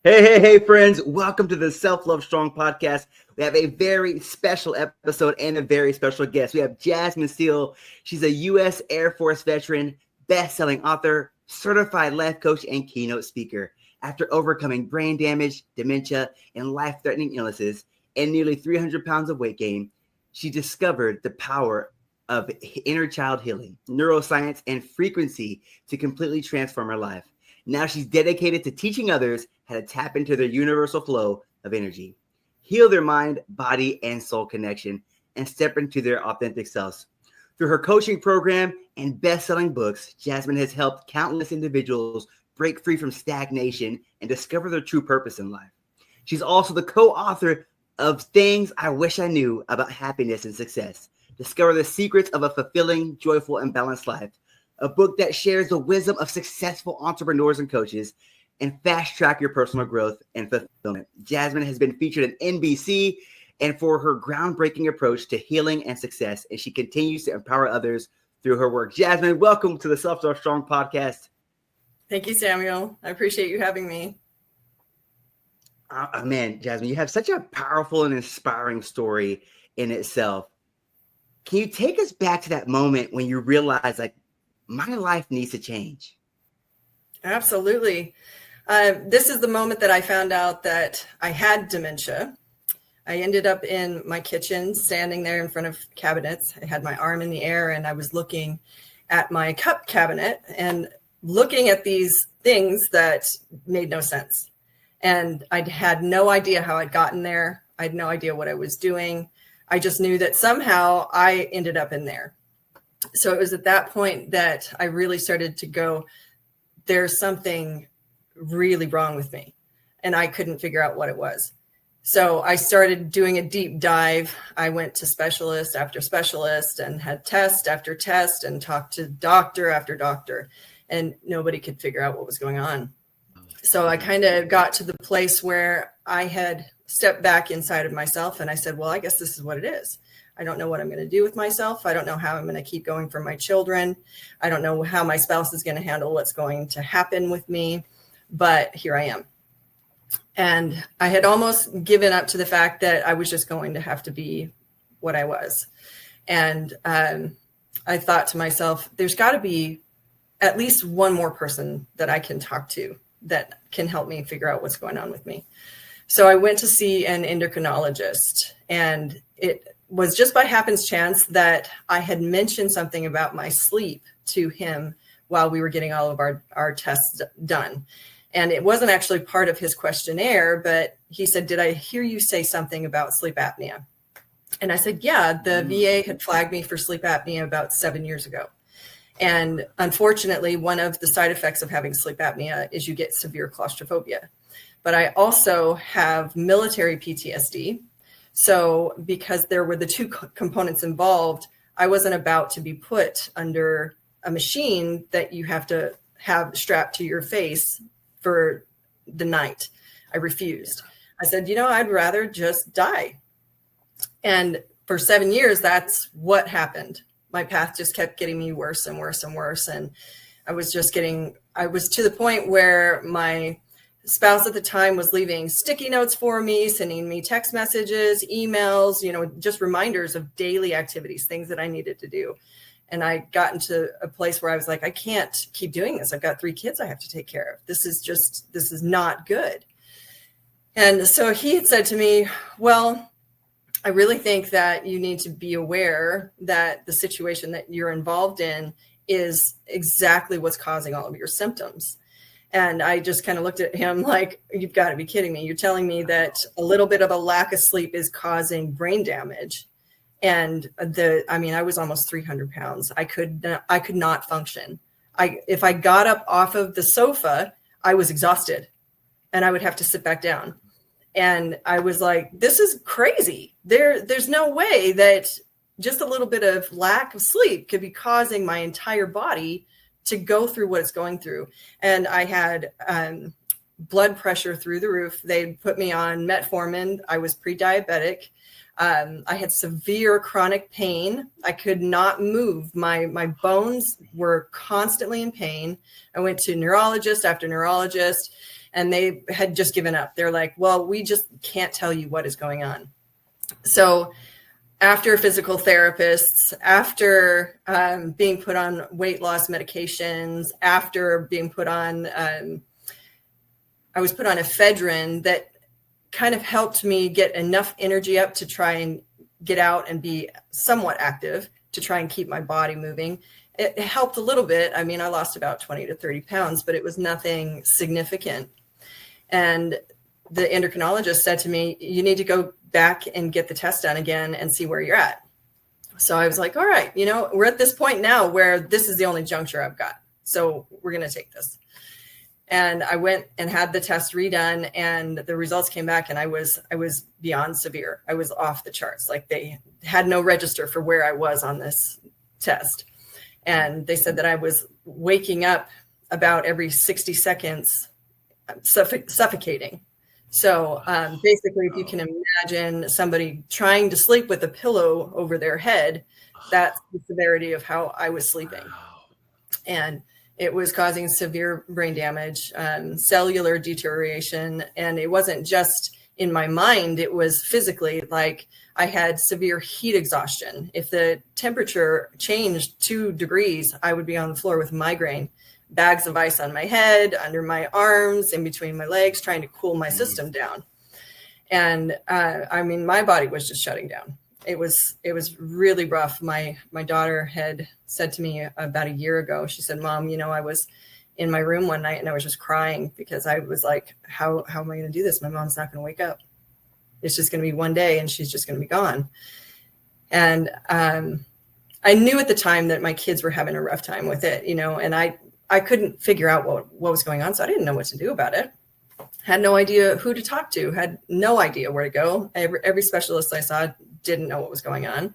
Hey, friends. Welcome to the Self-Love Strong podcast. We have a very special episode and a very special guest. We have Jasmine Steele. She's a U.S. Air Force veteran, best-selling author, certified life coach, and keynote speaker. After overcoming brain damage, dementia, and life-threatening illnesses, and nearly 300 pounds of weight gain, she discovered the power of inner child healing, neuroscience, and frequency to completely transform her life. Now she's dedicated to teaching others how to tap into their universal flow of energy, heal their mind, body, and soul connection, and step into their authentic selves. Through her coaching program and best-selling books, Jasmine has helped countless individuals break free from stagnation and discover their true purpose in life. She's also the co-author of Things I Wish I Knew About Happiness and Success. Discover the secrets of a fulfilling, joyful, and balanced life. A book that shares the wisdom of successful entrepreneurs and coaches and fast track your personal growth and fulfillment. Jasmine has been featured in NBC and for her groundbreaking approach to healing and success, and she continues to empower others through her work. Jasmine, welcome to the Self-Love Strong podcast. Thank you, Samuel. I appreciate you having me. Man, Jasmine, you have such a powerful and inspiring story in itself. Can you take us back to that moment when you realized, like, my life needs to change? Absolutely. This is the moment that I found out that I had dementia. I ended up in my kitchen, standing there in front of cabinets. I had my arm in the air and I was looking at my cup cabinet and looking at these things that made no sense. And I had no idea how I'd gotten there. I had no idea what I was doing. I just knew that somehow I ended up in there. So it was at that point that I really started to go, there's something really wrong with me. And I couldn't figure out what it was. So I started doing a deep dive. I went to specialist after specialist and had test after test and talked to doctor after doctor. And nobody could figure out what was going on. So I kind of got to the place where I had stepped back inside of myself and I said, well, I guess this is what it is. I don't know what I'm going to do with myself. I don't know how I'm going to keep going for my children. I don't know how my spouse is going to handle what's going to happen with me, but here I am. And I had almost given up to the fact that I was just going to have to be what I was. And I thought to myself, there's got to be at least one more person that I can talk to that can help me figure out what's going on with me. So I went to see an endocrinologist, and it was just by happenstance that I had mentioned something about my sleep to him while we were getting all of our tests done. And it wasn't actually part of his questionnaire, but he said, did I hear you say something about sleep apnea? And I said, yeah, the VA had flagged me for sleep apnea about 7 years ago. And unfortunately, one of the side effects of having sleep apnea is you get severe claustrophobia. But I also have military PTSD. So because there were the two components involved, I wasn't about to be put under a machine that you have to have strapped to your face for the night. I refused. I said, I'd rather just die. And for 7 years, that's what happened. My path just kept getting me worse and worse and worse. And I was to the point where my spouse at the time was leaving sticky notes for me, sending me text messages, emails, just reminders of daily activities, things that I needed to do. And I got into a place where I was like, I can't keep doing this. I've got 3 kids I have to take care of. This is not good. And so he had said to me, well, I really think that you need to be aware that the situation that you're involved in is exactly what's causing all of your symptoms. And I just kind of looked at him like, you've got to be kidding me. You're telling me that a little bit of a lack of sleep is causing brain damage. And I was almost 300 pounds. I could not function. If I got up off of the sofa, I was exhausted and I would have to sit back down. And I was like, this is crazy. There's no way that just a little bit of lack of sleep could be causing my entire body to go through what it's going through. And I had blood pressure through the roof. They put me on metformin. I was pre-diabetic. I had severe chronic pain. I could not move. My bones were constantly in pain. I went to neurologist after neurologist. and they had just given up. They're like, well, we just can't tell you what is going on. So after physical therapists, after being put on weight loss medications, after being put on, I was put on ephedrine that kind of helped me get enough energy up to try and get out and be somewhat active, to try and keep my body moving. It helped a little bit. I mean, I lost about 20 to 30 pounds, but it was nothing significant. And the endocrinologist said to me, you need to go back and get the test done again and see where you're at. So I was like, all right, we're at this point now where this is the only juncture I've got. So we're going to take this. And I went and had the test redone, and the results came back, and I was beyond severe. I was off the charts. Like, they had no register for where I was on this test. And they said that I was waking up about every 60 seconds, suffocating. So basically, if you can imagine somebody trying to sleep with a pillow over their head, that's the severity of how I was sleeping. And it was causing severe brain damage, cellular deterioration. And it wasn't just in my mind, it was physically. Like, I had severe heat exhaustion. If the temperature changed 2 degrees, I would be on the floor with migraine, bags of ice on my head, under my arms, in between my legs, trying to cool my system down. And I mean, my body was just shutting down. It was really rough. My daughter had said to me about a year ago, she said, Mom, I was in my room one night and I was just crying because I was like, how am I going to do this? My mom's not going to wake up. It's just going to be one day and she's just going to be gone. And I knew at the time that my kids were having a rough time with it, and I couldn't figure out what was going on. So I didn't know what to do about it. Had no idea who to talk to, had no idea where to go. Every specialist I saw didn't know what was going on.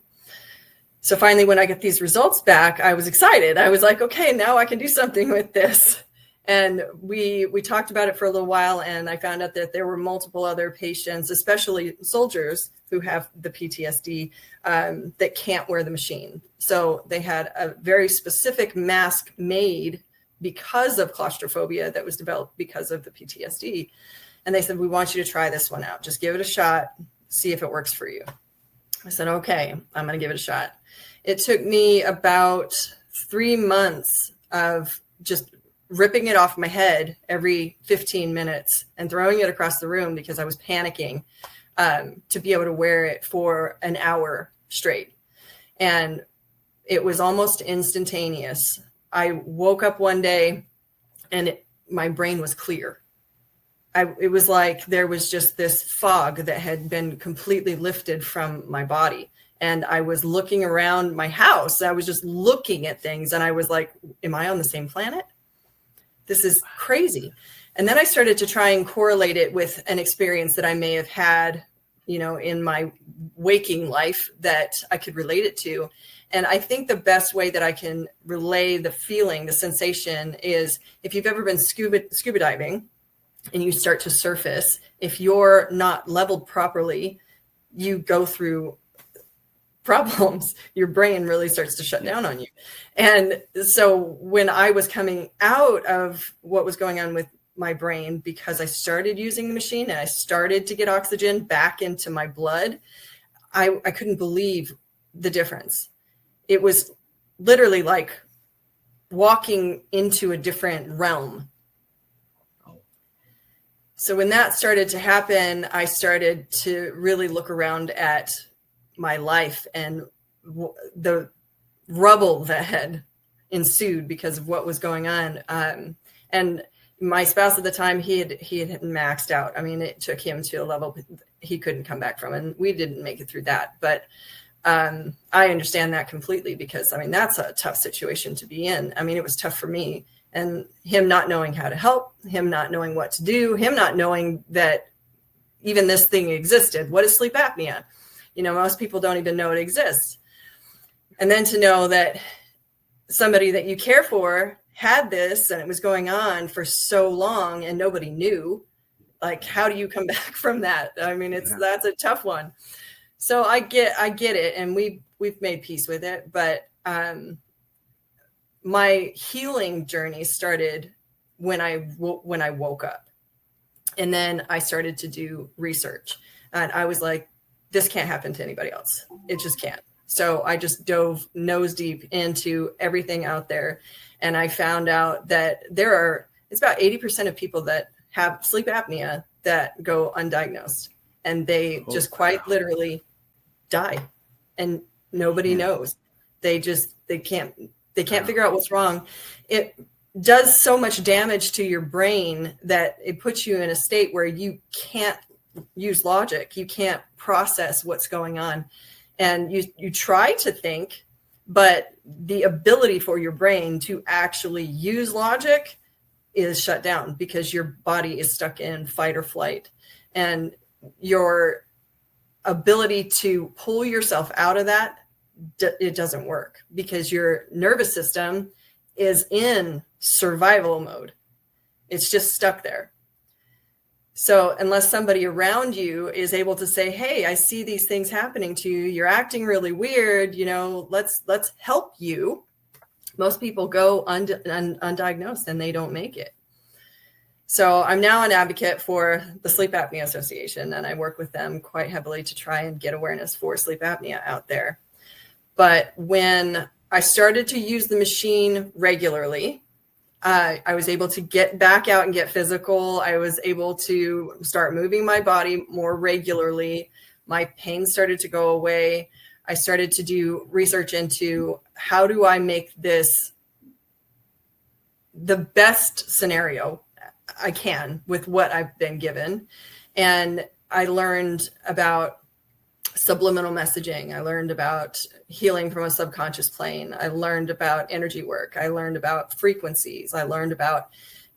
So finally, when I got these results back, I was excited. I was like, okay, now I can do something with this. And we talked about it for a little while, and I found out that there were multiple other patients, especially soldiers who have the PTSD, that can't wear the machine. So they had a very specific mask made because of claustrophobia that was developed because of the PTSD. And they said, we want you to try this one out. Just give it a shot, see if it works for you. I said, okay, I'm going to give it a shot. It took me about 3 months of just ripping it off my head every 15 minutes and throwing it across the room because I was panicking, to be able to wear it for an hour straight. And it was almost instantaneous. I woke up one day and my brain was clear. It was like there was just this fog that had been completely lifted from my body. And I was looking around my house. I was just looking at things and I was like, am I on the same planet? This is crazy. And then I started to try and correlate it with an experience that I may have had, in my waking life that I could relate it to. And I think the best way that I can relay the feeling, the sensation, is if you've ever been scuba diving and you start to surface, if you're not leveled properly, you go through problems. Your brain really starts to shut down on you. And so when I was coming out of what was going on with my brain, because I started using the machine and I started to get oxygen back into my blood, I couldn't believe the difference. It was literally like walking into a different realm. So when that started to happen, I started to really look around at my life and the rubble that had ensued because of what was going on. And my spouse at the time, he had maxed out. I mean, it took him to a level he couldn't come back from, and we didn't make it through that. But I understand that completely because, I mean, that's a tough situation to be in. I mean, it was tough for me, and him not knowing how to help, him not knowing what to do, him not knowing that even this thing existed. What is sleep apnea? You know, most people don't even know it exists. And then to know that somebody that you care for had this and it was going on for so long and nobody knew, like, how do you come back from that? I mean, that's a tough one. So I get it. And we've made peace with it. But my healing journey started when I woke up. And then I started to do research, and I was like, this can't happen to anybody else. It just can't. So I just dove nose deep into everything out there. And I found out that it's about 80% of people that have sleep apnea that go undiagnosed, and they just quite literally die, and nobody knows. They can't figure out what's wrong. It does so much damage to your brain that it puts you in a state where you can't use logic. You can't process what's going on. And you try to think, but the ability for your brain to actually use logic is shut down because your body is stuck in fight or flight. And your ability to pull yourself out of that, it doesn't work because your nervous system is in survival mode. It's just stuck there. So unless somebody around you is able to say, hey, I see these things happening to you, you're acting really weird, let's help you. Most people go undiagnosed and they don't make it. So I'm now an advocate for the Sleep Apnea Association, and I work with them quite heavily to try and get awareness for sleep apnea out there. But when I started to use the machine regularly, I was able to get back out and get physical. I was able to start moving my body more regularly. My pain started to go away. I started to do research into how do I make this the best scenario I can with what I've been given. And I learned about subliminal messaging. I learned about healing from a subconscious plane. I learned about energy work. I learned about frequencies. I learned about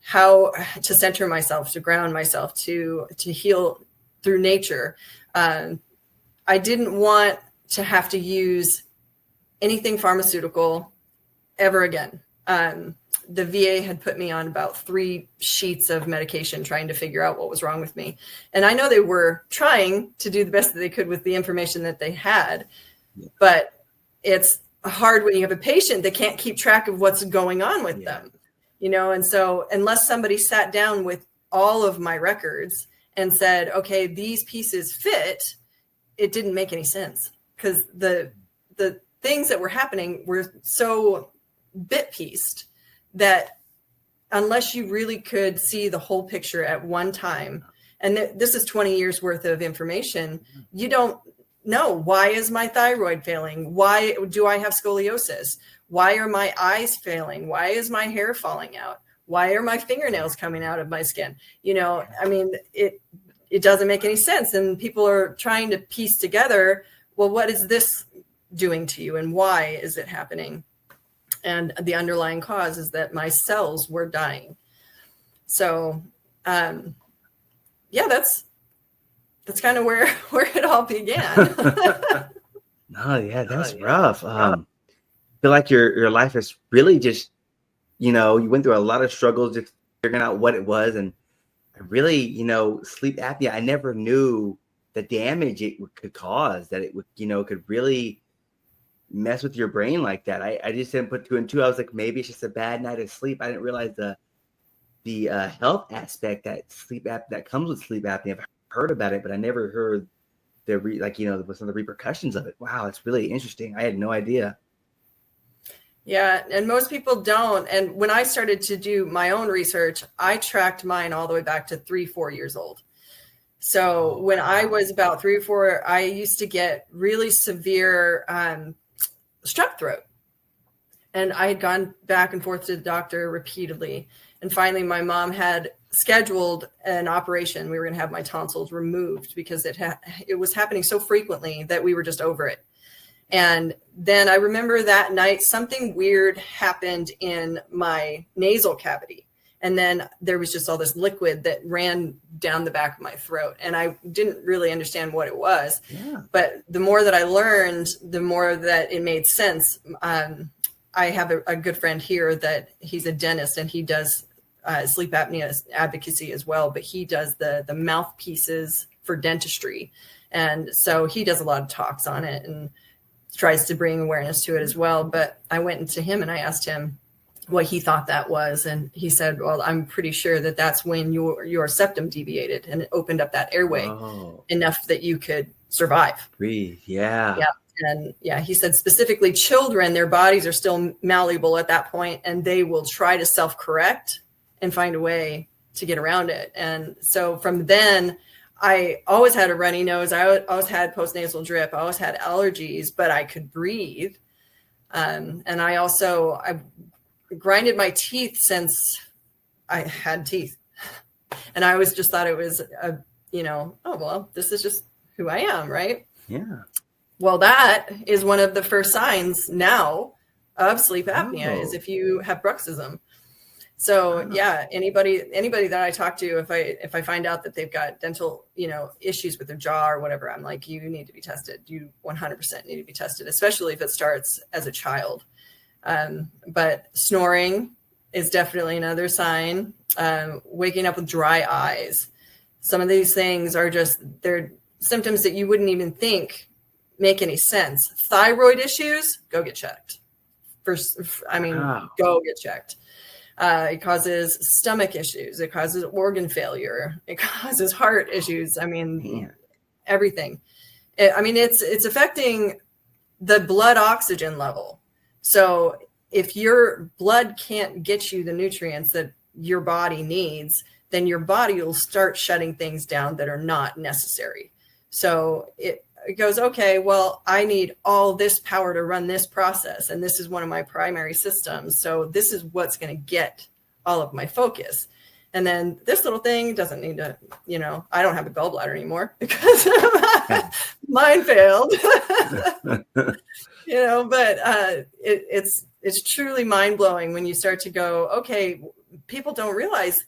how to center myself, to ground myself, to heal through nature. I didn't want to have to use anything pharmaceutical ever again. The VA had put me on about 3 sheets of medication trying to figure out what was wrong with me. And I know they were trying to do the best that they could with the information that they had, but it's hard when you have a patient that can't keep track of what's going on with them, and so unless somebody sat down with all of my records and said, okay, these pieces fit, it didn't make any sense because the things that were happening were so bit-pieced that unless you really could see the whole picture at one time, and this is 20 years worth of information, you don't know, why is my thyroid failing? Why do I have scoliosis? Why are my eyes failing? Why is my hair falling out? Why are my fingernails coming out of my skin? It doesn't make any sense. And people are trying to piece together, well, what is this doing to you and why is it happening? And the underlying cause is that my cells were dying. So, that's kind of where it all began. That's rough. I feel like your life is really just, you went through a lot of struggles just figuring out what it was. And I really, sleep apnea, I never knew the damage it could cause, that it would, could really mess with your brain like that. I just didn't put 2 and 2. I was like, maybe it's just a bad night of sleep. I didn't realize the health aspect that comes with sleep apnea. I've heard about it, but I never heard some of the repercussions of it. Wow, it's really interesting. I had no idea. Yeah, and most people don't. And when I started to do my own research, I tracked mine all the way back to 3-4 years old. So when I was about 3 or 4, I used to get really severe strep throat. And I had gone back and forth to the doctor repeatedly. And finally, my mom had scheduled an operation. We were going to have my tonsils removed because it was happening so frequently that we were just over it. And then I remember that night, something weird happened in my nasal cavity. And then there was just all this liquid that ran down the back of my throat. And I didn't really understand what it was. Yeah. But the more that I learned, the more that it made sense. I have a good friend here that he's a dentist and he does sleep apnea advocacy as well. But he does the mouthpieces for dentistry. And so he does a lot of talks on it and tries to bring awareness to it as well. But I went into him and I asked him, what he thought that was. And he said, well, I'm pretty sure that that's when your septum deviated and it opened up that airway enough that you could survive. Breathe. Yeah. Yeah. And yeah, he said specifically children, their bodies are still malleable at that point, and they will try to self-correct and find a way to get around it. And so from then, I always had a runny nose. I always had postnasal drip. I always had allergies, but I could breathe. And I grinded my teeth since I had teeth. And I always just thought it was, oh, well, this is just who I am, right? Yeah. Well, that is one of the first signs now of sleep apnea is if you have bruxism. So yeah, anybody that I talk to, if I find out that they've got dental, issues with their jaw or whatever, I'm like, you need to be tested. You 100% need to be tested, especially if it starts as a child. But snoring is definitely another sign. Waking up with dry eyes. Some of these things are they're symptoms that you wouldn't even think make any sense. Thyroid issues, go get checked. Go get checked. It causes stomach issues. It causes organ failure. It causes heart issues. Everything. It's affecting the blood oxygen level. So if your blood can't get you the nutrients that your body needs, then your body will start shutting things down that are not necessary. So it goes, okay, well, I need all this power to run this process. And this is one of my primary systems. So this is what's going to get all of my focus. And then this little thing doesn't need to, I don't have a gallbladder anymore because mine failed, but it's truly mind blowing when you start to go, okay, people don't realize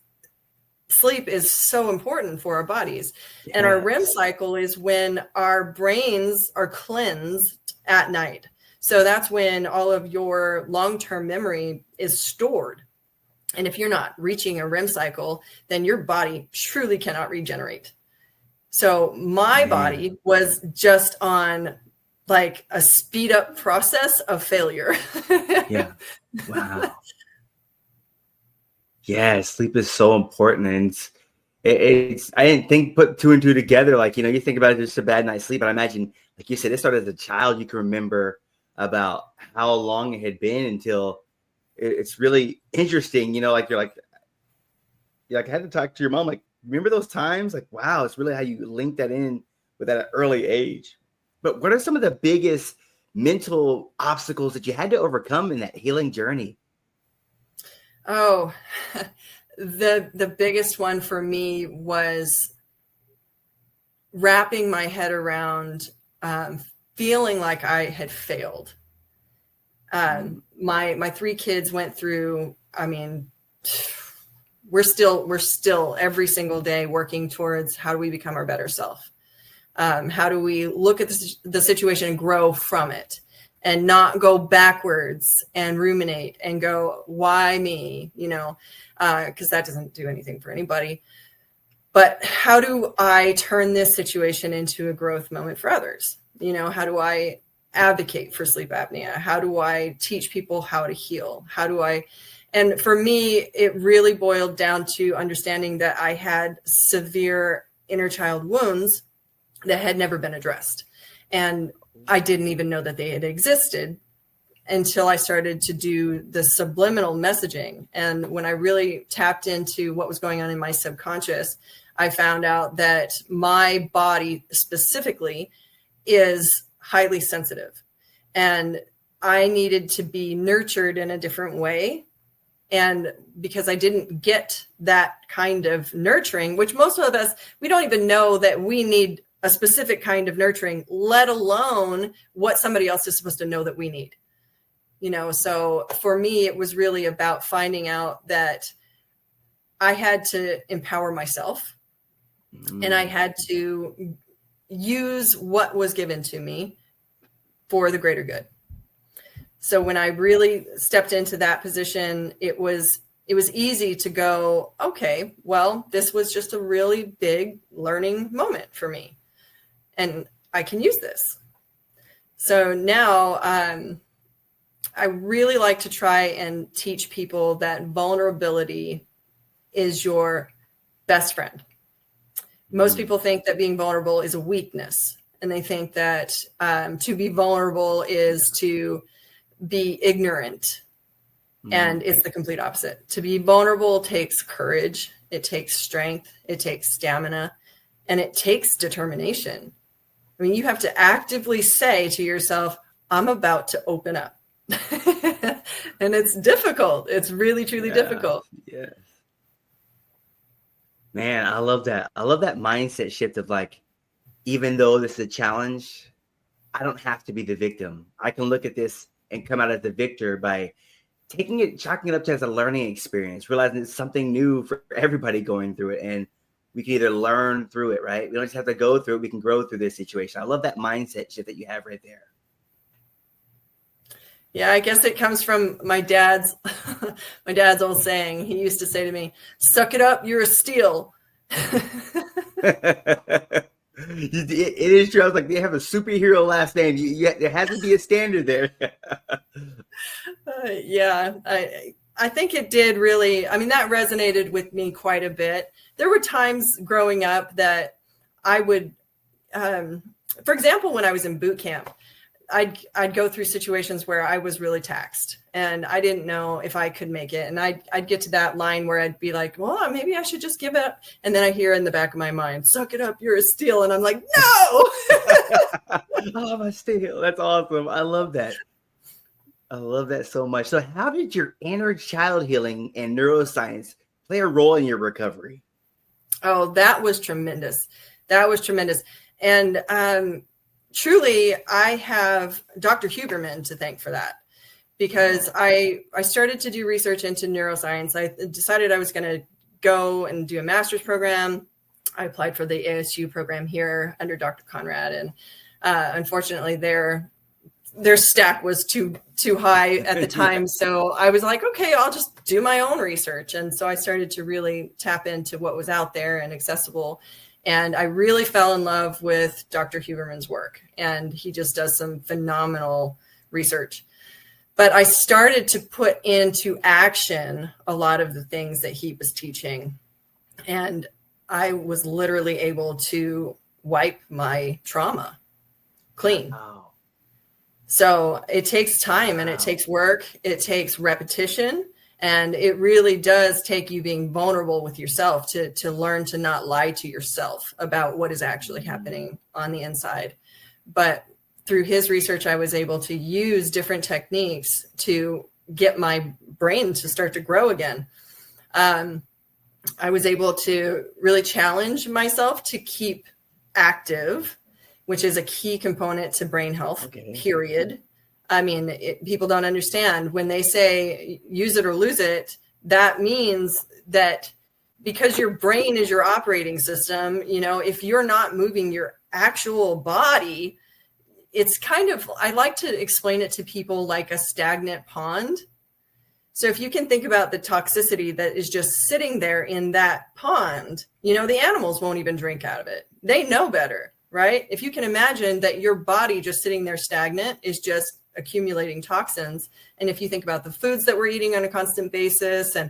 sleep is so important for our bodies. Yes. And our REM cycle is when our brains are cleansed at night. So that's when all of your long-term memory is stored. And if you're not reaching a REM cycle, then your body truly cannot regenerate. So my body was just on like a speed up process of failure. Yeah. Wow. Yeah, sleep is so important, and it's I didn't put two and two together. Like, you think about it, just a bad night's sleep, but I imagine, like you said, it started as a child. You can remember about how long it had been until it's really interesting. I had to talk to your mom. Like, remember those times? Like, wow, it's really how you link that in with that early age. But what are some of the biggest mental obstacles that you had to overcome in that healing journey? Oh, the biggest one for me was wrapping my head around feeling like I had failed. My three kids went through, we're still every single day working towards how do we become our better self? How do we look at the situation and grow from it? And not go backwards and ruminate and go, why me? Because that doesn't do anything for anybody. But how do I turn this situation into a growth moment for others? How do I advocate for sleep apnea? How do I teach people how to heal? And for me, it really boiled down to understanding that I had severe inner child wounds that had never been addressed. And I didn't even know that they had existed until I started to do the subliminal messaging. And when I really tapped into what was going on in my subconscious, I found out that my body specifically is highly sensitive. And I needed to be nurtured in a different way. And because I didn't get that kind of nurturing, which most of us, we don't even know that we need a specific kind of nurturing, let alone what somebody else is supposed to know that we need. So for me, it was really about finding out that I had to empower myself and I had to use what was given to me for the greater good. So when I really stepped into that position, it was easy to go, okay, well, this was just a really big learning moment for me. And I can use this. So now I really like to try and teach people that vulnerability is your best friend. Most people think that being vulnerable is a weakness, and they think that to be vulnerable is to be ignorant. And it's the complete opposite. To be vulnerable takes courage, it takes strength, it takes stamina, and it takes determination. I mean, you have to actively say to yourself, I'm about to open up. And it's difficult. It's really, truly difficult. Yeah. Man, I love that. I love that mindset shift of like, even though this is a challenge, I don't have to be the victim. I can look at this and come out as the victor by chalking it up to as a learning experience, realizing it's something new for everybody going through it. And we can either learn through it, right? We don't just have to go through it. We can grow through this situation. I love that mindset shift that you have right there. Yeah, I guess it comes from my dad's old saying. He used to say to me, "Suck it up, you're a Steele." It is true. I was like, they have a superhero last name. There has to be a standard there. Yeah, I think it did really. I mean, that resonated with me quite a bit. There were times growing up that I would, for example, when I was in boot camp, I'd go through situations where I was really taxed and I didn't know if I could make it. And I'd get to that line where I'd be like, well, maybe I should just give it up. And then I hear in the back of my mind, "Suck it up, you're a Steele." And I'm like, no. Oh, I'm a Steele. That's awesome. I love that. I love that so much. So how did your inner child healing and neuroscience play a role in your recovery? Oh, that was tremendous. That was tremendous. And truly, I have Dr. Huberman to thank for that, because I started to do research into neuroscience. I decided I was going to go and do a master's program. I applied for the ASU program here under Dr. Conrad. And unfortunately, their stack was too high at the time. So I was like, okay, I'll just do my own research. And so I started to really tap into what was out there and accessible. And I really fell in love with Dr. Huberman's work. And he just does some phenomenal research. But I started to put into action a lot of the things that he was teaching. And I was literally able to wipe my trauma clean. Wow. So it takes time and it takes work. It takes repetition. And it really does take you being vulnerable with yourself to learn to not lie to yourself about what is actually happening on the inside. But through his research, I was able to use different techniques to get my brain to start to grow again. I was able to really challenge myself to keep active, which is a key component to brain health, period. I mean, people don't understand when they say use it or lose it. That means that because your brain is your operating system, if you're not moving your actual body, it's kind of, I like to explain it to people like a stagnant pond. So if you can think about the toxicity that is just sitting there in that pond, the animals won't even drink out of it. They know better, right? If you can imagine that your body just sitting there stagnant is just accumulating toxins. And if you think about the foods that we're eating on a constant basis and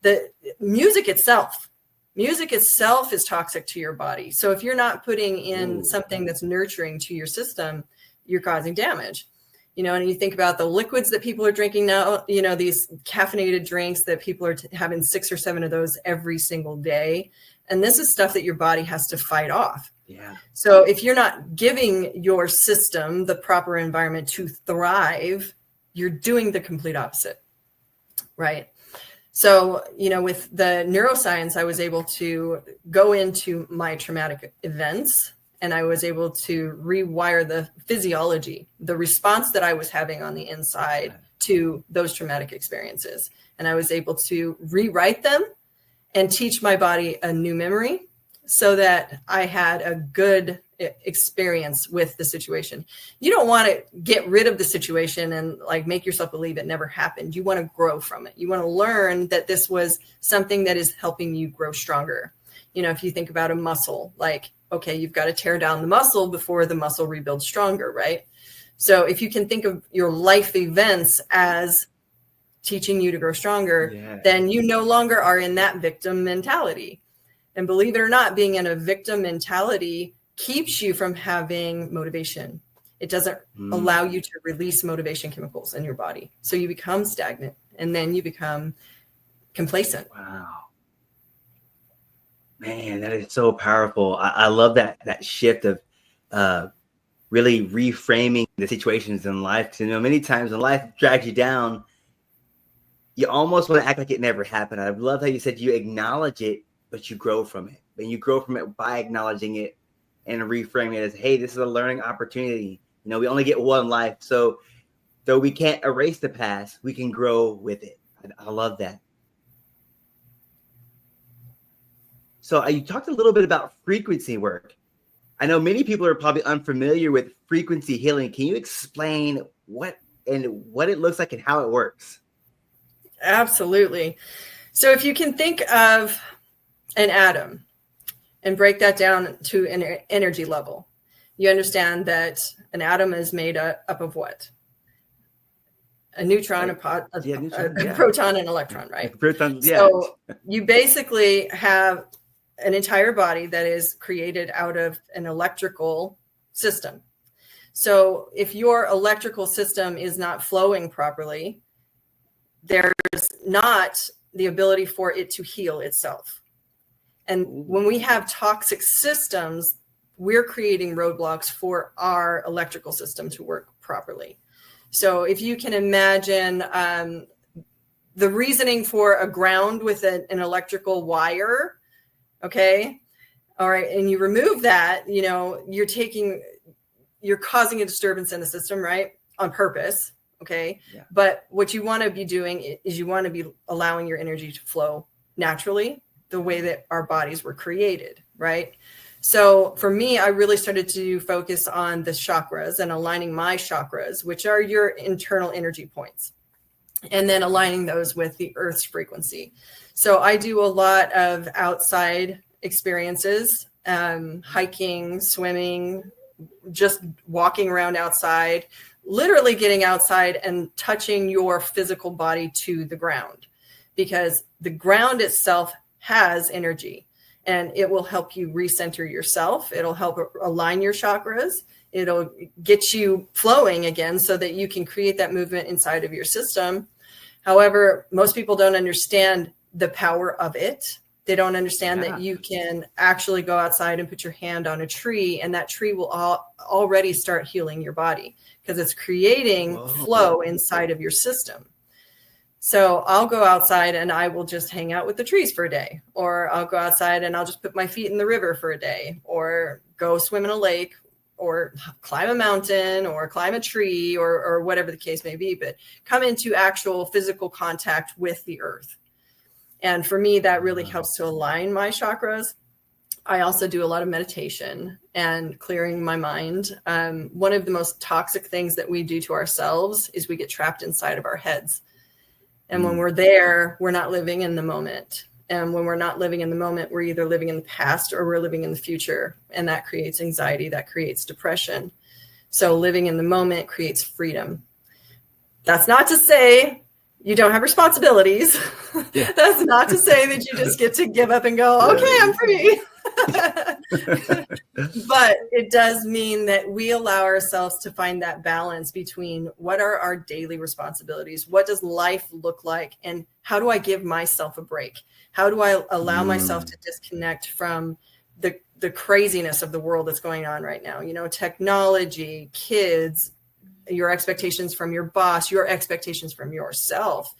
the music itself is toxic to your body. So if you're not putting in something that's nurturing to your system, you're causing damage. And you think about the liquids that people are drinking now, these caffeinated drinks that people are having 6 or 7 of those every single day. And this is stuff that your body has to fight off. Yeah. So if you're not giving your system the proper environment to thrive, you're doing the complete opposite. Right. So, with the neuroscience, I was able to go into my traumatic events and I was able to rewire the physiology, the response that I was having on the inside to those traumatic experiences. And I was able to rewrite them and teach my body a new memory so that I had a good experience with the situation. You don't want to get rid of the situation and make yourself believe it never happened. You want to grow from it. You want to learn that this was something that is helping you grow stronger. If you think about a muscle, okay, you've got to tear down the muscle before the muscle rebuilds stronger, right? So if you can think of your life events as teaching you to grow stronger, then you no longer are in that victim mentality. And believe it or not, being in a victim mentality keeps you from having motivation. It doesn't allow you to release motivation chemicals in your body. So you become stagnant, and then you become complacent. Wow. Man, that is so powerful. I love that shift of really reframing the situations in life. Because, you know, many times when life drags you down, you almost want to act like it never happened. I love how you said you acknowledge it, but you grow from it. And you grow from it by acknowledging it and reframing it as, hey, this is a learning opportunity. You know, we only get one life. So though we can't erase the past, we can grow with it. I love that. So you talked a little bit about frequency work. I know many people are probably unfamiliar with frequency healing. Can you explain what it looks like and how it works? Absolutely. So if you can think of an atom and break that down to an energy level, you understand that an atom is made up of what? A neutron, a proton, and an electron, right? Protons, yeah. So you basically have an entire body that is created out of an electrical system. So if your electrical system is not flowing properly, there's not the ability for it to heal itself. And when we have toxic systems, we're creating roadblocks for our electrical system to work properly. So if you can imagine the reasoning for a ground with an electrical wire, okay, all right, and you remove that, you know, you're causing a disturbance in the system, right, on purpose, okay? Yeah. But what you want to be doing is you want to be allowing your energy to flow naturally the way that our bodies were created, right? So for me, I really started to focus on the chakras and aligning my chakras, which are your internal energy points, and then aligning those with the Earth's frequency. So I do a lot of outside experiences, hiking, swimming, just walking around outside, literally getting outside and touching your physical body to the ground, because the ground itself has energy. And it will help you recenter yourself. It'll help align your chakras. It'll get you flowing again so that you can create that movement inside of your system. However, most people don't understand the power of it. They don't understand that you can actually go outside and put your hand on a tree, and that tree will already start healing your body because it's creating flow inside of your system. So I'll go outside and I will just hang out with the trees for a day, or I'll go outside and I'll just put my feet in the river for a day, or go swim in a lake, or climb a mountain, or climb a tree, or whatever the case may be, but come into actual physical contact with the earth. And for me, that really helps to align my chakras. I also do a lot of meditation and clearing my mind. One of the most toxic things that we do to ourselves is we get trapped inside of our heads. And when we're there, we're not living in the moment. And when we're not living in the moment, we're either living in the past or we're living in the future. And that creates anxiety, that creates depression. So living in the moment creates freedom. That's not to say you don't have responsibilities. Yeah. That's not to say that you just get to give up and go, okay, I'm free. But it does mean that we allow ourselves to find that balance between what are our daily responsibilities, what does life look like, and how do I give myself a break? How do I allow myself to disconnect from the craziness of the world that's going on right now? You know, technology, kids, your expectations from your boss, your expectations from yourself,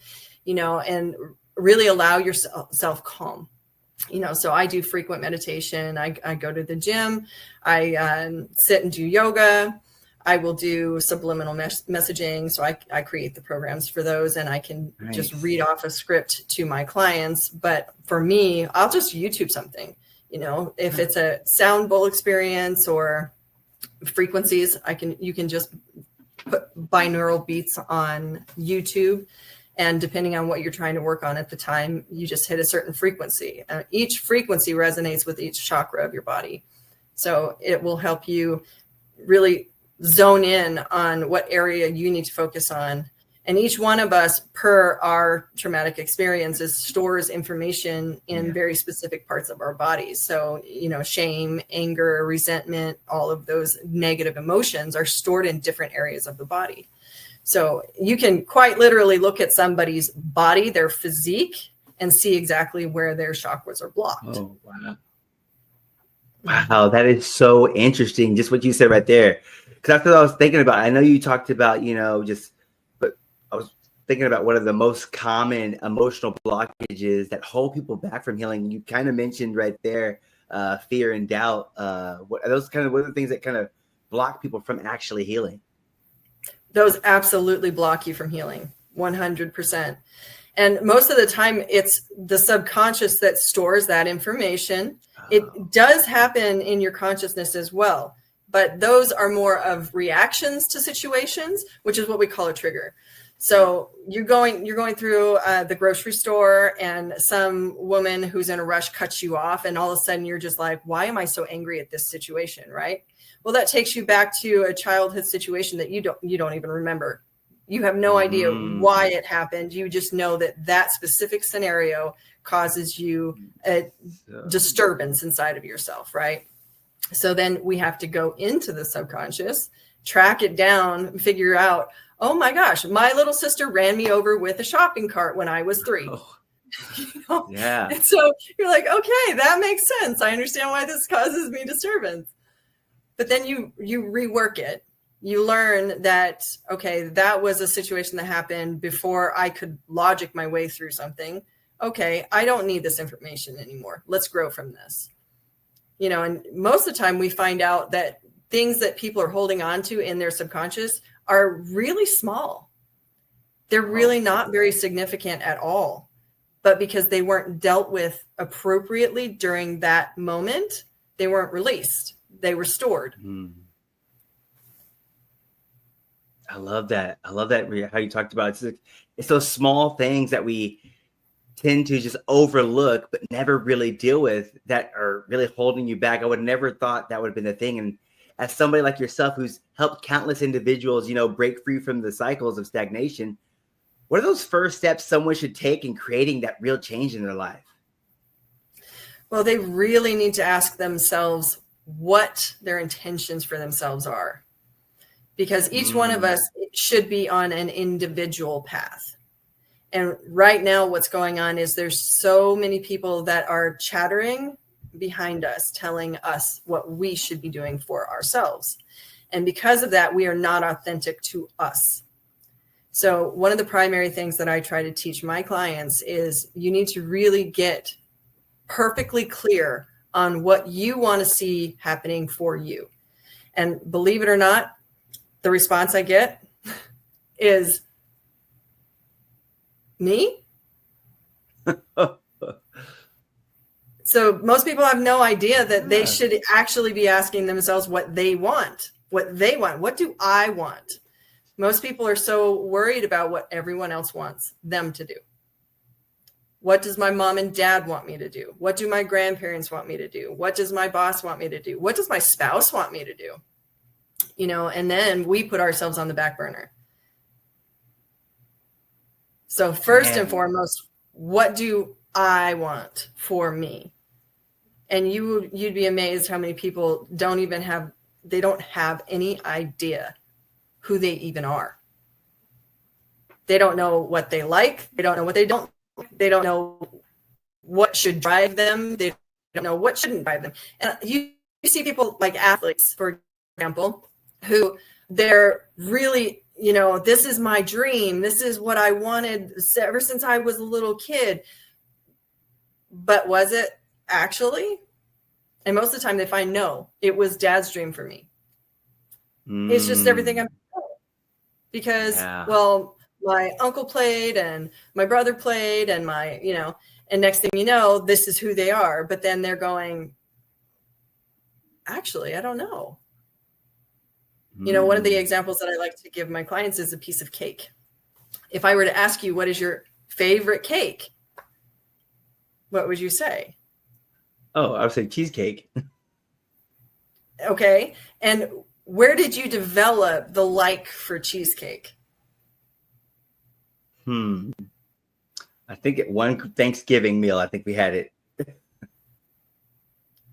you know, and really allow yourself calm. You know, so I do frequent meditation. I go to the gym. I sit and do yoga. I will do subliminal messaging. So I create the programs for those, and I can just read off a script to my clients. But for me, I'll just YouTube something, you know, if it's a sound bowl experience or frequencies, you can just put binaural beats on YouTube. And depending on what you're trying to work on at the time, you just hit a certain frequency. Each frequency resonates with each chakra of your body. So it will help you really zone in on what area you need to focus on. And each one of us, per our traumatic experiences, stores information in very specific parts of our bodies. So, shame, anger, resentment, all of those negative emotions are stored in different areas of the body. So you can quite literally look at somebody's body, their physique, and see exactly where their chakras are blocked. Oh, wow. Wow, that is so interesting. Just what you said right there. Because that's what I was thinking about. I know you talked about, but I was thinking about one of the most common emotional blockages that hold people back from healing. You kind of mentioned right there, fear and doubt. What are those what are the things that kind of block people from actually healing? Those absolutely block you from healing, 100%. And most of the time, it's the subconscious that stores that information. It does happen in your consciousness as well, but those are more of reactions to situations, which is what we call a trigger. So you're going through the grocery store, and some woman who's in a rush cuts you off, and all of a sudden you're just like, why am I so angry at this situation, right? Well, that takes you back to a childhood situation that you don't even remember. You have no idea why it happened. You just know that specific scenario causes you a disturbance inside of yourself, right? So then we have to go into the subconscious, track it down, figure out, oh my gosh, my little sister ran me over with a shopping cart when I was 3. Yeah. And so you're like, okay, that makes sense. I understand why this causes me disturbance. But then you rework it. You learn that, okay, that was a situation that happened before I could logic my way through something. Okay, I don't need this information anymore. Let's grow from this. And most of the time we find out that things that people are holding on to in their subconscious are really small. They're really not very significant at all. But because they weren't dealt with appropriately during that moment, they weren't released. They were stored. I love that. I love that how you talked about it. It's those small things that we tend to just overlook, but never really deal with, that are really holding you back. I would never thought that would have been the thing. And as somebody like yourself, who's helped countless individuals, break free from the cycles of stagnation, what are those first steps someone should take in creating that real change in their life? Well, they really need to ask themselves what their intentions for themselves are. Because each one of us should be on an individual path. And right now, what's going on is there's so many people that are chattering behind us, telling us what we should be doing for ourselves. And because of that, we are not authentic to us. So one of the primary things that I try to teach my clients is you need to really get perfectly clear on what you want to see happening for you. And believe it or not, the response I get is, me? So most people have no idea that they should actually be asking themselves what they want. What do I want? Most people are so worried about what everyone else wants them to do. What does my mom and dad want me to do? What do my grandparents want me to do? What does my boss want me to do? What does my spouse want me to do? And then we put ourselves on the back burner. So first and foremost, what do I want for me? And you'd be amazed how many people don't have any idea who they even are. They don't know what they like. They don't know what they don't like. They don't know what should drive them. They don't know what shouldn't drive them. And you see people like athletes, for example, who they're really, this is my dream. This is what I wanted ever since I was a little kid. But was it actually? And most of the time they find, no, it was dad's dream for me. It's just everything I'm doing. Because, well, my uncle played and my brother played and and next thing you know, this is who they are. But then they're going, actually, I don't know. One of the examples that I like to give my clients is a piece of cake. If I were to ask you, what is your favorite cake? What would you say? Oh, I would say cheesecake. Okay. And where did you develop the like for cheesecake? I think at one Thanksgiving meal, I think we had it.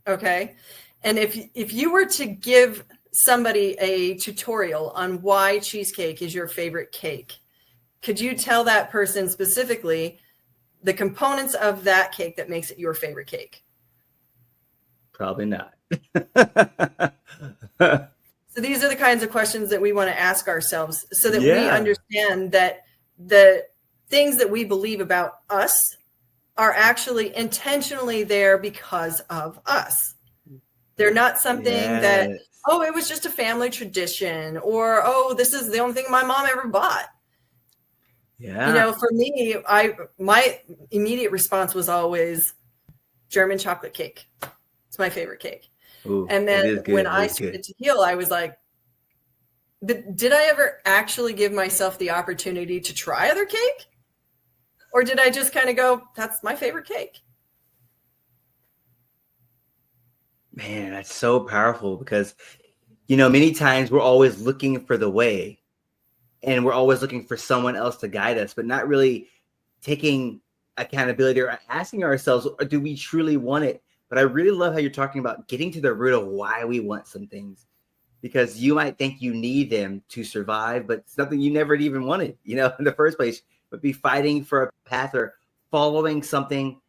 Okay. And if you were to give somebody a tutorial on why cheesecake is your favorite cake, could you tell that person specifically the components of that cake that makes it your favorite cake? Probably not. So these are the kinds of questions that we want to ask ourselves so that we Yeah. understand that the things that we believe about us are actually intentionally there because of us. They're not something that, Yes. oh, it was just a family tradition, or, oh, this is the only thing my mom ever bought. Yeah. You know, for me, my immediate response was always German chocolate cake. It's my favorite cake. Ooh, And it then is good. when It I is good. started to heal, I was like, did I ever actually give myself the opportunity to try other cake? Or did I just kind of go, that's my favorite cake? Man, that's so powerful because, you know, many times we're always looking for the way and we're always looking for someone else to guide us, but not really taking accountability or asking ourselves, do we truly want it? But I really love how you're talking about getting to the root of why we want some things, because you might think you need them to survive, but it's something you never even wanted, you know, in the first place, but be fighting for a path or following something.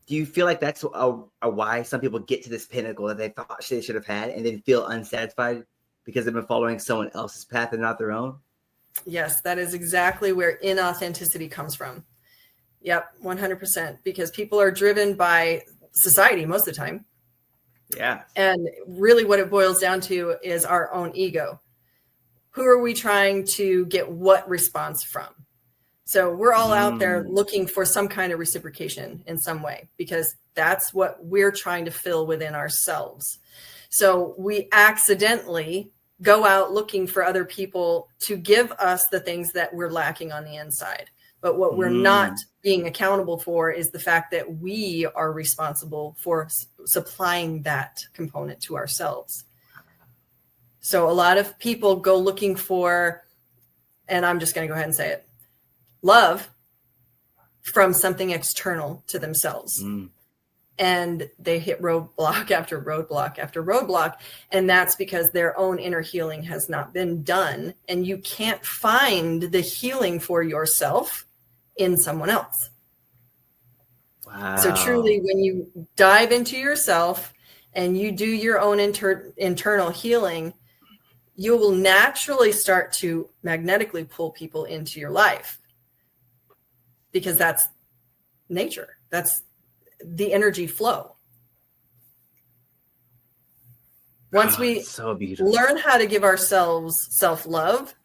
Do you feel like that's a why some people get to this pinnacle that they thought they should have had and then feel unsatisfied because they've been following someone else's path and not their own? Yes, that is exactly where inauthenticity comes from. Yep, 100%. Because people are driven by society most of the time. Yeah. And really what it boils down to is our own ego. Who are we trying to get what response from? So we're all out there looking for some kind of reciprocation in some way, because that's what we're trying to fill within ourselves. So we accidentally go out looking for other people to give us the things that we're lacking on the inside. But what we're not being accountable for is the fact that we are responsible for supplying that component to ourselves. So a lot of people go looking for, and I'm just going to go ahead and say it, love from something external to themselves. And they hit roadblock after roadblock after roadblock. And that's because their own inner healing has not been done. And you can't find the healing for yourself in someone else. Wow. So truly, when you dive into yourself and you do your own internal healing, you will naturally start to magnetically pull people into your life. Because that's nature. That's the energy flow. Once we so beautiful. learn how to give ourselves self-love,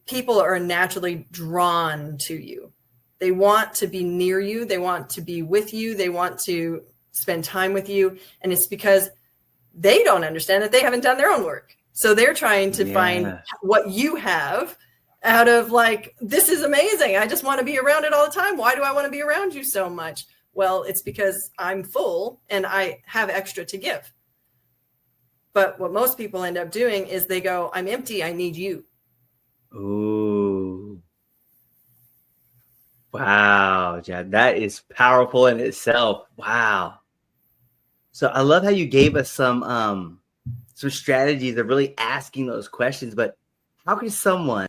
people are naturally drawn to you. They want to be near you. They want to be with you. They want to spend time with you. And it's because they don't understand that they haven't done their own work. So they're trying to find what you have out of like, this is amazing. I just want to be around it all the time. Why do I want to be around you so much? Well, it's because I'm full and I have extra to give. But what most people end up doing is they go, I'm empty. I need you. Ooh. Wow, Jad, that is powerful in itself. Wow. So I love how you gave us some strategies of really asking those questions, but how can someone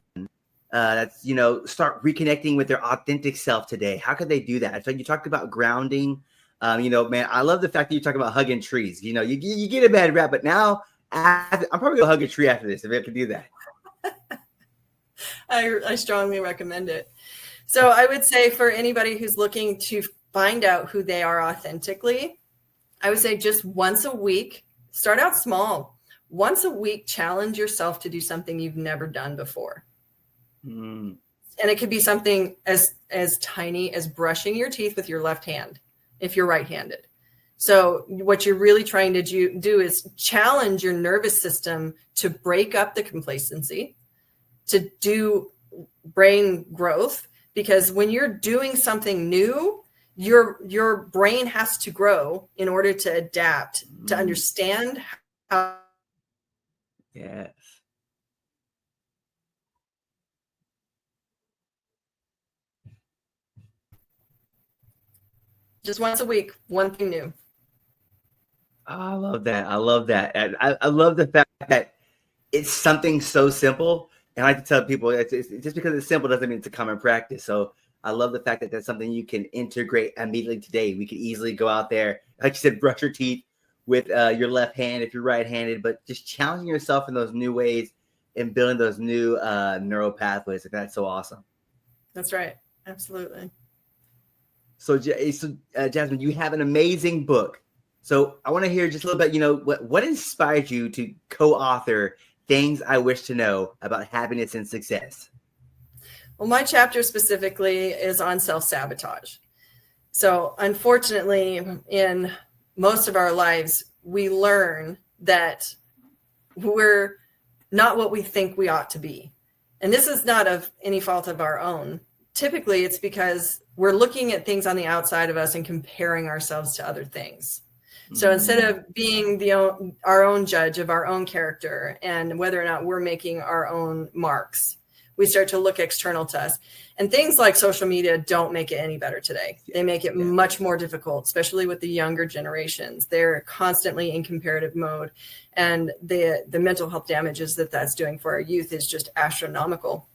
that's, you know, start reconnecting with their authentic self today? How could they do that? So you talked about grounding. You know, man, I love the fact that you talk about hugging trees. You know, you get a bad rap, but now I'm probably gonna hug a tree after this if I can do that. I strongly recommend it. So I would say for anybody who's looking to find out who they are authentically, I would say just once a week, start out small. Once a week, challenge yourself to do something you've never done before. And it could be something as tiny as brushing your teeth with your left hand, if you're right-handed. So what you're really trying to do is challenge your nervous system to break up the complacency, to do brain growth, because when you're doing something new, your brain has to grow in order to adapt, to understand how Yes. Just once a week, one thing new. I love that. I love that. And I love the fact that it's something so simple. And I like to tell people, it's just because it's simple doesn't mean it's a common practice. So I love the fact that that's something you can integrate immediately today. We could easily go out there, like you said, brush your teeth with your left hand if you're right-handed, but just challenging yourself in those new ways and building those new neural pathways. That's so awesome. That's right. Absolutely. So Jasmine, you have an amazing book. So I want to hear just a little bit, what inspired you to co-author Things I Wish to Know About Happiness and Success? Well, my chapter specifically is on self-sabotage. So unfortunately, in most of our lives, we learn that we're not what we think we ought to be. And this is not of any fault of our own. Typically, it's because we're looking at things on the outside of us and comparing ourselves to other things. So instead of being our own judge of our own character and whether or not we're making our own marks, we start to look external to us. And things like social media don't make it any better today. They make it much more difficult, especially with the younger generations. They're constantly in comparative mode. And the mental health damages that that's doing for our youth is just astronomical.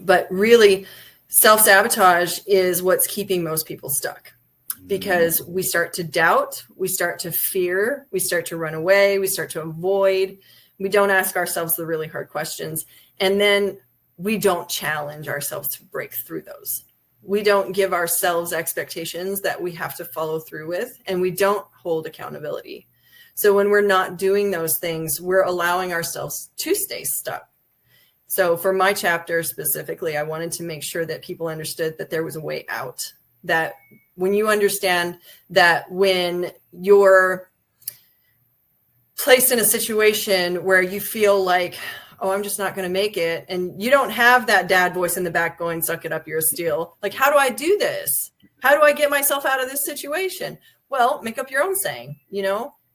But really, self-sabotage is what's keeping most people stuck. Because we start to doubt, we start to fear, we start to run away, we start to avoid. We don't ask ourselves the really hard questions. And then we don't challenge ourselves to break through those. We don't give ourselves expectations that we have to follow through with, and we don't hold accountability. So when we're not doing those things, we're allowing ourselves to stay stuck. So for my chapter specifically, I wanted to make sure that people understood that there was a way out. That when you understand that when you're placed in a situation where you feel like, oh, I'm just not going to make it, and you don't have that dad voice in the back going, suck it up, you're a steal. Like, how do I do this? How do I get myself out of this situation? Well, make up your own saying,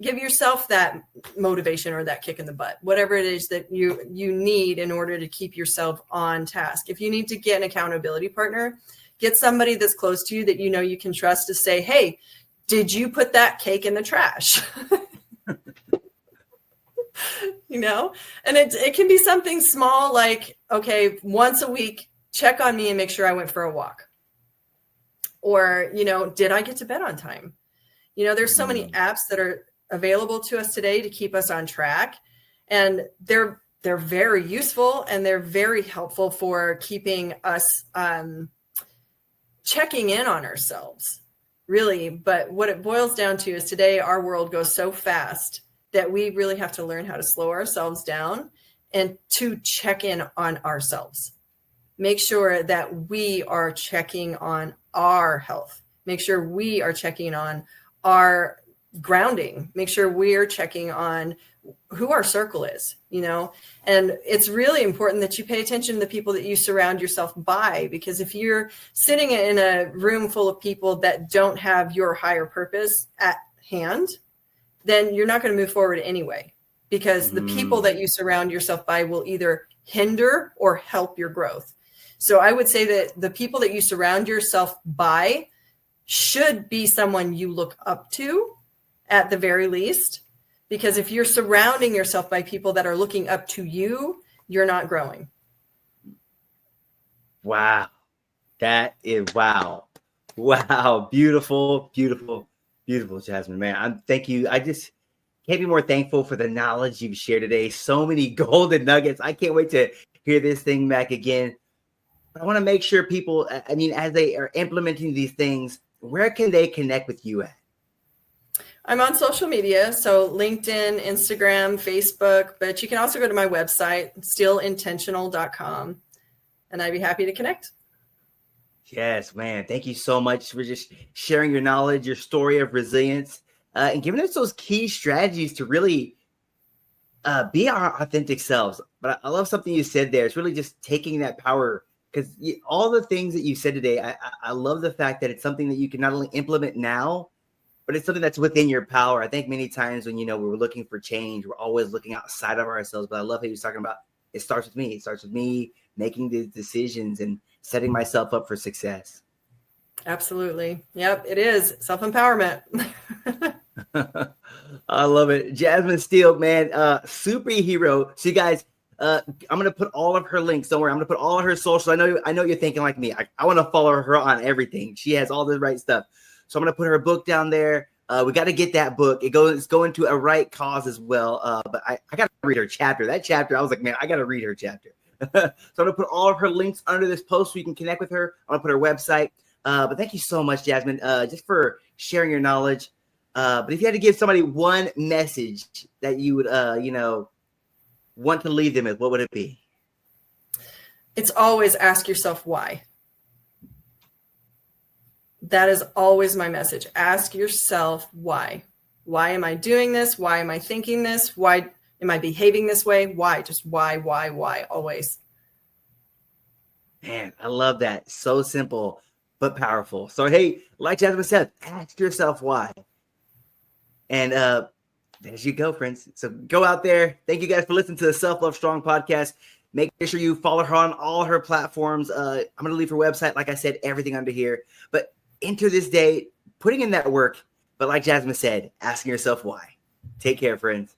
give yourself that motivation or that kick in the butt, whatever it is that you need in order to keep yourself on task. If you need to get an accountability partner, get somebody that's close to you that you can trust to say, hey, did you put that cake in the trash? And it can be something small like, okay, once a week, check on me and make sure I went for a walk. Or, did I get to bed on time? There's so many apps that are available to us today to keep us on track. And they're very useful and they're very helpful for keeping us checking in on ourselves, really. But what it boils down to is today our world goes so fast that we really have to learn how to slow ourselves down and to check in on ourselves. Make sure that we are checking on our health. Make sure we are checking on our grounding. Make sure we're checking on who our circle is, and it's really important that you pay attention to the people that you surround yourself by, because if you're sitting in a room full of people that don't have your higher purpose at hand, then you're not going to move forward anyway, because the people that you surround yourself by will either hinder or help your growth. So I would say that the people that you surround yourself by should be someone you look up to at the very least. Because if you're surrounding yourself by people that are looking up to you, you're not growing. Wow. That is wow. Wow. Beautiful, beautiful, beautiful, Jasmine, man. Thank you. I just can't be more thankful for the knowledge you've shared today. So many golden nuggets. I can't wait to hear this thing back again. But I want to make sure people, as they are implementing these things, where can they connect with you at? I'm on social media, so LinkedIn, Instagram, Facebook, but you can also go to my website, steeleintentional.com, and I'd be happy to connect. Yes, man. Thank you so much for just sharing your knowledge, your story of resilience, and giving us those key strategies to really be our authentic selves. But I love something you said there. It's really just taking that power, because all the things that you said today, I love the fact that it's something that you can not only implement now, but but it's something that's within your power. I think many times when, we're looking for change, we're always looking outside of ourselves. But I love how he was talking about it starts with me. It starts with me making these decisions and setting myself up for success. Absolutely. Yep, it is self-empowerment. I love it. Jasmine Steele, man, superhero. So you guys, I'm going to put all of her links. Don't worry. I'm going to put all of her socials. I know you're thinking like me. I want to follow her on everything. She has all the right stuff. So I'm going to put her book down there. We got to get that book. It's going to a right cause as well. But I got to read her chapter. That chapter, I was like, man, I got to read her chapter. So I'm going to put all of her links under this post so you can connect with her. I'm going to put her website. But thank you so much, Jasmine, just for sharing your knowledge. But if you had to give somebody one message that you would, want to leave them with, what would it be? It's always ask yourself why. That is always my message. Ask yourself why. Why am I doing this? Why am I thinking this? Why am I behaving this way? Why? Just why, always. Man, I love that. So simple, but powerful. So, hey, like Jasmine said, ask yourself why. And there you go, friends. So go out there. Thank you guys for listening to the Self Love Strong podcast. Make sure you follow her on all her platforms. I'm going to leave her website. Like I said, everything under here. But enter this day, putting in that work. But like Jasmine said, asking yourself why. Take care, friends.